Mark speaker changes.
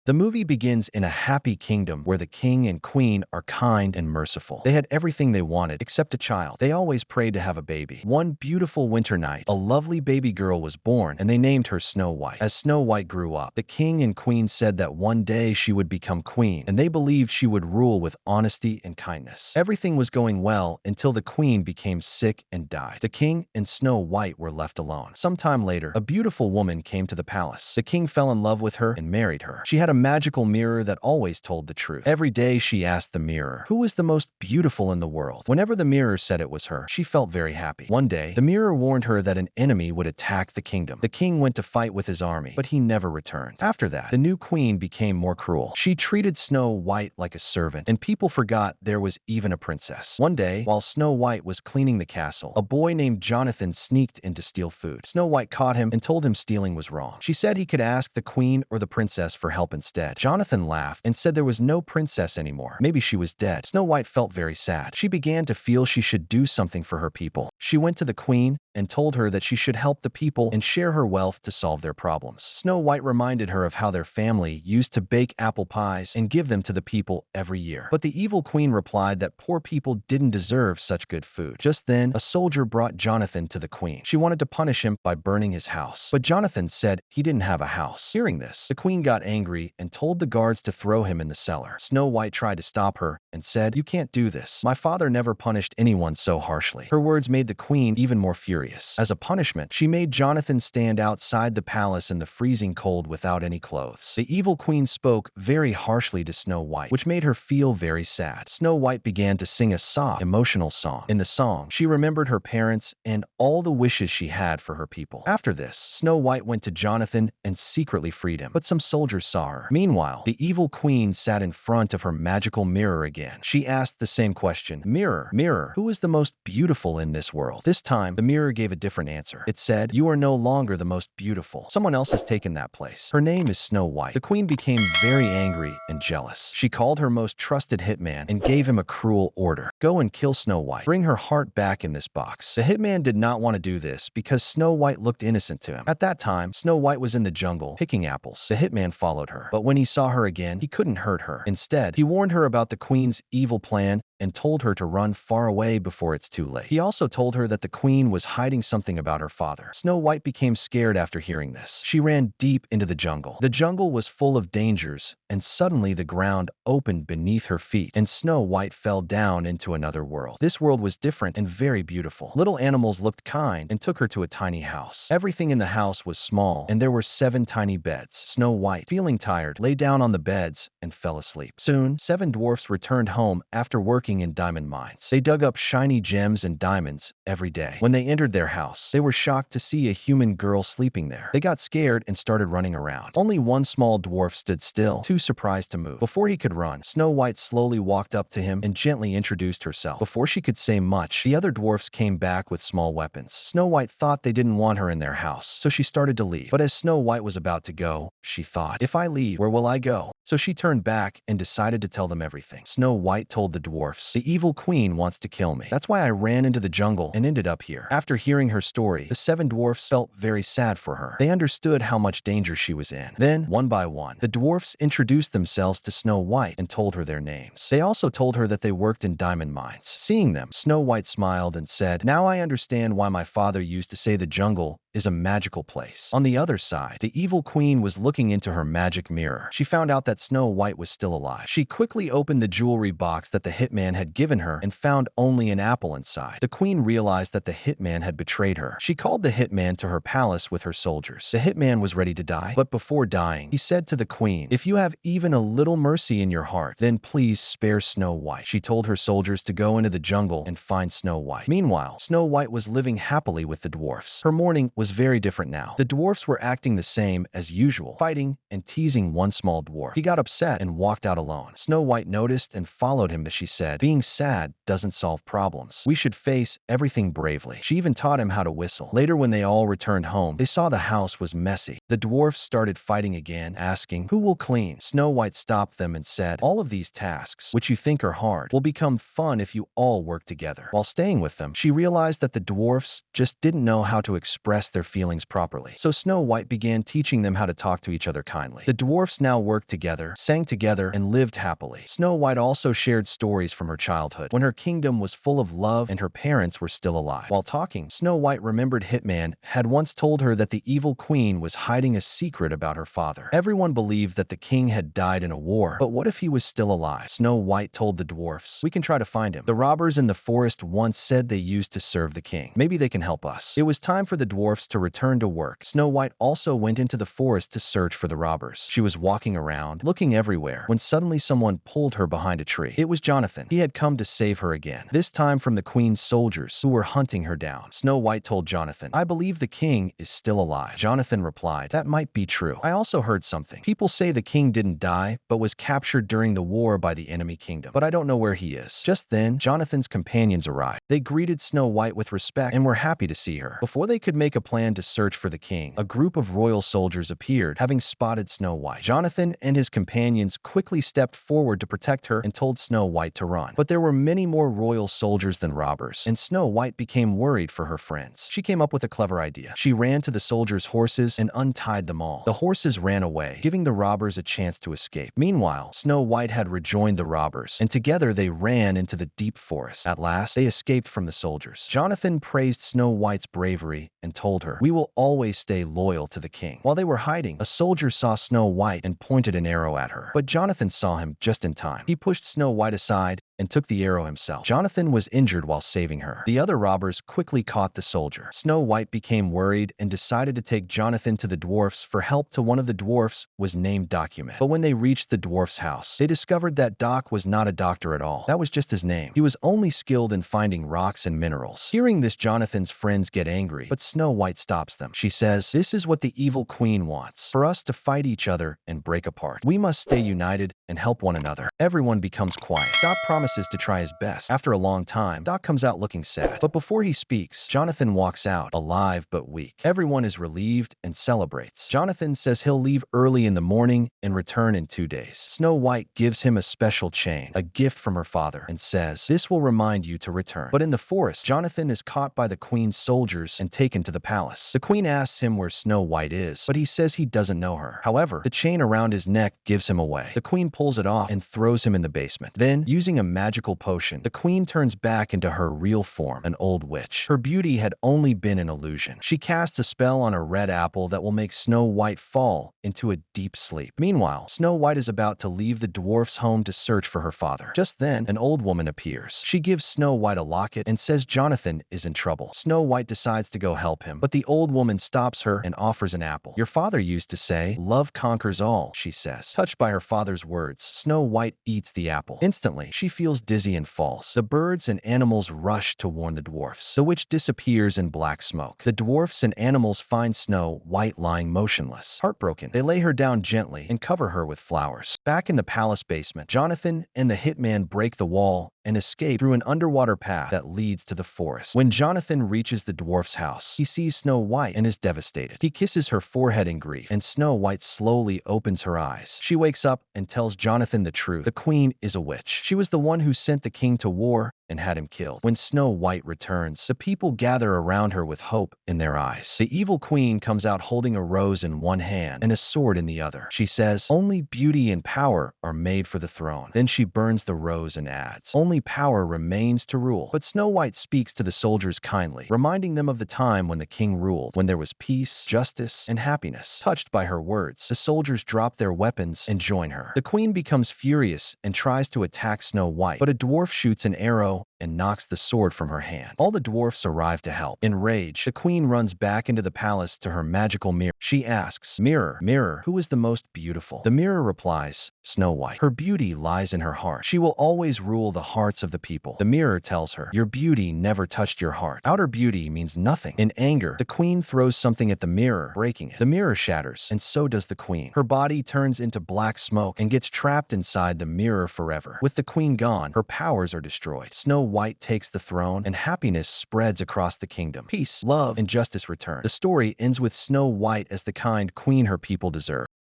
Speaker 1: The movie begins in a happy kingdom where the king and queen are kind and merciful. They had everything they wanted except a child. They always prayed to have a baby. One beautiful winter night, a lovely baby girl was born, and they named her Snow White. As Snow White grew up, the king and queen said that one day she would become queen, and they believed she would rule with honesty and kindness. Everything was going well until the queen became sick and died. The king and Snow White were left alone. Sometime later, a beautiful woman came to the palace. The king fell in love with her and married her. She had a magical mirror that always told the truth. Every day she asked the mirror, "Who is the most beautiful in the world?" Whenever the mirror said it was her, she felt very happy. One day, the mirror warned her that an enemy would attack the kingdom. The king went to fight with his army, but he never returned. After that, the new queen became more cruel. She treated Snow White like a servant, and people forgot there was even a princess. One day, while Snow White was cleaning the castle, a boy named Jonathan sneaked in to steal food. Snow White caught him and told him stealing was wrong. She said he could ask the queen or the princess for help instead. Jonathan laughed and said there was no princess anymore. Maybe she was dead. Snow White felt very sad. She began to feel she should do something for her people. She went to the queen and told her that she should help the people and share her wealth to solve their problems. Snow White reminded her of how their family used to bake apple pies and give them to the people every year. But the evil queen replied that poor people didn't deserve such good food. Just then, a soldier brought Jonathan to the queen. She wanted to punish him by burning his house, but Jonathan said he didn't have a house. Hearing this, the queen got angry and told the guards to throw him in the cellar. Snow White tried to stop her and said, "You can't do this. My father never punished anyone so harshly." Her words made the queen even more furious. As a punishment, she made Jonathan stand outside the palace in the freezing cold without any clothes. The evil queen spoke very harshly to Snow White, which made her feel very sad. Snow White began to sing a soft, emotional song. In the song, she remembered her parents and all the wishes she had for her people. After this, Snow White went to Jonathan and secretly freed him, but some soldiers saw her. Meanwhile, the evil queen sat in front of her magical mirror again. She asked the same question, "Mirror, mirror, who is the most beautiful in this world?" This time, the mirror gave a different answer. It said, "You are no longer the most beautiful. Someone else has taken that place. Her name is Snow White." The queen became very angry and jealous. She called her most trusted hitman and gave him a cruel order. "Go and kill Snow White. Bring her heart back in this box." The hitman did not want to do this because Snow White looked innocent to him. At that time, Snow White was in the jungle picking apples. The hitman followed her, but when he saw her again, he couldn't hurt her. Instead, he warned her about the queen's evil plan and told her to run far away before it's too late. He also told her that the queen was hiding something about her father. Snow White became scared after hearing this. She ran deep into the jungle. The jungle was full of dangers, and suddenly the ground opened beneath her feet, and Snow White fell down into another world. This world was different and very beautiful. Little animals looked kind and took her to a tiny house. Everything in the house was small, and there were 7 tiny beds. Snow White, feeling tired, lay down on the beds and fell asleep. Soon, 7 dwarfs returned home after working in diamond mines. They dug up shiny gems and diamonds every day. When they entered their house, they were shocked to see a human girl sleeping there. They got scared and started running around. Only one small dwarf stood still, too surprised to move. Before he could run, Snow White slowly walked up to him and gently introduced herself. Before she could say much, the other dwarfs came back with small weapons. Snow White thought they didn't want her in their house, so she started to leave. But as Snow White was about to go, she thought, "If I leave, where will I go?" So she turned back and decided to tell them everything. Snow White told the dwarfs, "The evil queen wants to kill me. That's why I ran into the jungle and ended up here." After hearing her story, the 7 dwarfs felt very sad for her. They understood how much danger she was in. Then, one by one, the dwarfs introduced themselves to Snow White and told her their names. They also told her that they worked in diamond mines. Seeing them, Snow White smiled and said, "Now I understand why my father used to say the jungle is a magical place." On the other side, the evil queen was looking into her magic mirror. She found out that Snow White was still alive. She quickly opened the jewelry box that the hitman had given her and found only an apple inside. The queen realized that the hitman had betrayed her. She called the hitman to her palace with her soldiers. The hitman was ready to die, but before dying, he said to the queen, "If you have even a little mercy in your heart, then please spare Snow White." She told her soldiers to go into the jungle and find Snow White. Meanwhile, Snow White was living happily with the dwarfs. Her morning was very different now. The dwarfs were acting the same as usual, fighting and teasing one small dwarf. He got upset and walked out alone. Snow White noticed and followed him as she said, "Being sad doesn't solve problems. We should face everything bravely." She even taught him how to whistle. Later, when they all returned home, they saw the house was messy. The dwarfs started fighting again, asking, "Who will clean?" Snow White stopped them and said, "All of these tasks, which you think are hard, will become fun if you all work together." While staying with them, she realized that the dwarfs just didn't know how to express their feelings properly. So Snow White began teaching them how to talk to each other kindly. The dwarfs now worked together, sang together, and lived happily. Snow White also shared stories from her childhood, when her kingdom was full of love and her parents were still alive. While talking, Snow White remembered Hitman had once told her that the evil queen was hiding a secret about her father. Everyone believed that the king had died in a war, but what if he was still alive? Snow White told the dwarfs, "We can try to find him. The robbers in the forest once said they used to serve the king. Maybe they can help us." It was time for the dwarfs to return to work. Snow White also went into the forest to search for the robbers. She was walking around, looking everywhere, when suddenly someone pulled her behind a tree. It was Jonathan. He had come to save her again, this time from the queen's soldiers who were hunting her down. Snow White told Jonathan, "I believe the king is still alive." Jonathan replied, "That might be true. I also heard something. People say the king didn't die, but was captured during the war by the enemy kingdom. But I don't know where he is." Just then, Jonathan's companions arrived. They greeted Snow White with respect and were happy to see her. Before they could make a plan to search for the king, a group of royal soldiers appeared, having spotted Snow White. Jonathan and his companions quickly stepped forward to protect her and told Snow White to run. But there were many more royal soldiers than robbers, and Snow White became worried for her friends. She came up with a clever idea. She ran to the soldiers' horses and untied them all. The horses ran away, giving the robbers a chance to escape. Meanwhile, Snow White had rejoined the robbers, and together they ran into the deep forest. At last, they escaped from the soldiers. Jonathan praised Snow White's bravery and told her, "We will always stay loyal to the king." While they were hiding, a soldier saw Snow White and pointed an arrow at her. But Jonathan saw him just in time. He pushed Snow White aside and took the arrow himself. Jonathan was injured while saving her. The other robbers quickly caught the soldier. Snow White became worried and decided to take Jonathan to the dwarfs for help. To one of the dwarfs was named Document. But when they reached the dwarf's house, they discovered that Doc was not a doctor at all. That was just his name. He was only skilled in finding rocks and minerals. Hearing this, Jonathan's friends get angry, but Snow White stops them. She says, "This is what the evil queen wants, for us to fight each other and break apart. We must stay united and help one another." Everyone becomes quiet. Doc promises to try his best. After a long time, Doc comes out looking sad. But before he speaks, Jonathan walks out, alive but weak. Everyone is relieved and celebrates. Jonathan says he'll leave early in the morning and return in 2 days. Snow White gives him a special chain, a gift from her father, and says, "This will remind you to return." But in the forest, Jonathan is caught by the queen's soldiers and taken to the palace. The queen asks him where Snow White is, but he says he doesn't know her. However, the chain around his neck gives him away. The queen pulls it off and throws him in the basement. Then, using a magical potion, the queen turns back into her real form, an old witch. Her beauty had only been an illusion. She casts a spell on a red apple that will make Snow White fall into a deep sleep. Meanwhile, Snow White is about to leave the dwarf's home to search for her father. Just then, an old woman appears. She gives Snow White a locket and says Jonathan is in trouble. Snow White decides to go help him, but the old woman stops her and offers an apple. "Your father used to say, 'Love conquers all,'" she says. Touched by her father's words, Snow White eats the apple. Instantly, she feels dizzy and falls. The birds and animals rush to warn the dwarfs. The witch disappears in black smoke. The dwarfs and animals find Snow White lying motionless. Heartbroken, they lay her down gently and cover her with flowers. Back in the palace basement, Jonathan and the hitman break the wall and escape through an underwater path that leads to the forest. When Jonathan reaches the dwarf's house, he sees Snow White and is devastated. He kisses her forehead in grief, and Snow White slowly opens her eyes. She wakes up and tells Jonathan the truth. The queen is a witch. She was the one who sent the king to war and had him killed. When Snow White returns, the people gather around her with hope in their eyes. The evil queen comes out holding a rose in one hand and a sword in the other. She says, "Only beauty and power are made for the throne." Then she burns the rose and adds, "Only power remains to rule." But Snow White speaks to the soldiers kindly, reminding them of the time when the king ruled, when there was peace, justice, and happiness. Touched by her words, the soldiers drop their weapons and join her. The queen becomes furious and tries to attack Snow White, but a dwarf shoots an arrow and knocks the sword from her hand. All the dwarfs arrive to help. Enraged, the queen runs back into the palace to her magical mirror. She asks, "Mirror, mirror, who is the most beautiful?" The mirror replies, "Snow White. Her beauty lies in her heart. She will always rule the hearts of the people." The mirror tells her, "Your beauty never touched your heart. Outer beauty means nothing." In anger, the queen throws something at the mirror, breaking it. The mirror shatters, and so does the queen. Her body turns into black smoke and gets trapped inside the mirror forever. With the queen gone, her powers are destroyed. Snow White takes the throne, and happiness spreads across the kingdom. Peace, love, and justice return. The story ends with Snow White as the kind queen her people deserve.